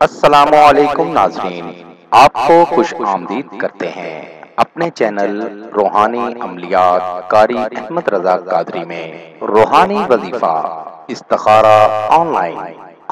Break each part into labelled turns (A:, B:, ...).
A: السلام علیکم ناظرین، آپ کو خوش آمدید کرتے ہیں اپنے چینل روحانی عملیات قاری احمد رضا قادری میں۔ روحانی وظیفہ استخارہ آن لائن،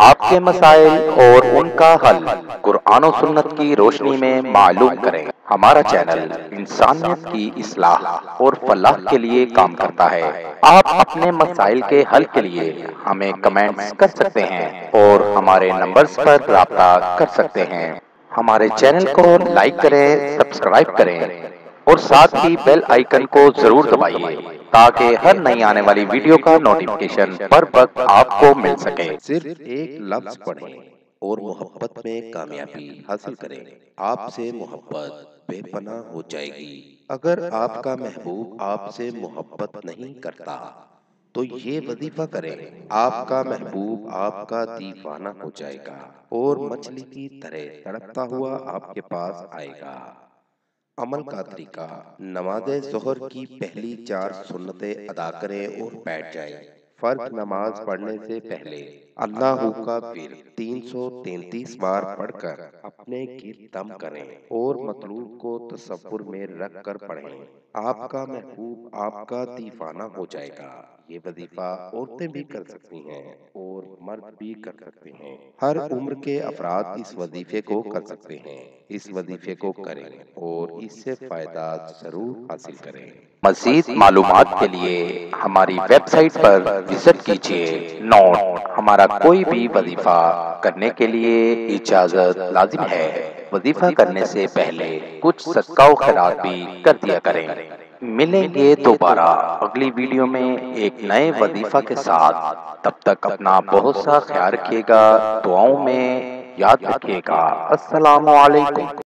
A: آپ کے مسائل اور ان کا حل قرآن و سنت کی روشنی میں معلوم کریں۔ ہمارا چینل انسانیت کی اصلاح اور فلاح کے لیے کام کرتا ہے۔ آپ اپنے مسائل کے حل کے لیے ہمیں کمنٹس کر سکتے ہیں اور ہمارے نمبرز پر رابطہ کر سکتے ہیں۔ ہمارے چینل کو لائک کریں، سبسکرائب کریں اور ساتھ ہی بیل آئیکن کو ضرور دبائیے تاکہ ہر نئی آنے والی ویڈیو کا نوٹیفیکیشن پر وقت آپ کو مل سکے۔
B: صرف ایک لفظ پڑھیں اور محبت میں کامیابی حاصل کریں، آپ سے محبت بے پناہ ہو جائے گی۔ اگر آپ کا محبوب آپ سے محبت نہیں کرتا تو یہ وظیفہ کریں، آپ کا محبوب آپ کا دیوانہ ہو جائے گا اور مچھلی کی طرح تڑپتا ہوا آپ کے پاس آئے گا۔ عمل کا طریقہ: نماز ظہر کی پہلی 4 سنتیں ادا کریں اور بیٹھ جائیں۔ فرض نماز پڑھنے سے پہلے اللہ کا ورد 333 بار پڑھ کر اپنے گرد دم کریں اور مطلوب کو تصور میں رکھ کر پڑھیں۔ آپ کا محبوب آپ کا دیوانہ ہو جائے گا۔ یہ وظیفہ عورتیں بھی کر سکتی ہیں اور مرد بھی کر سکتے ہیں۔ ہر عمر کے افراد اس وظیفے کو کر سکتے ہیں۔ اس وظیفے کو کریں اور اس سے فائدہ ضرور حاصل کریں۔
A: مزید معلومات کے لیے ہماری ویب سائٹ پر وزٹ کیجیے۔ نوٹ: ہمارا کوئی بھی وظیفہ کرنے کے لیے اجازت لازم ہے۔ وظیفہ کرنے سے پہلے کچھ صدقہ و خیرات بھی کر دیا کریں۔ ملیں گے دوبارہ اگلی ویڈیو میں ایک نئے وظیفہ کے ساتھ۔ تب تک اپنا بہت سا خیال رکھیے گا، دعاؤں میں یاد رکھیے گا۔ السلام علیکم۔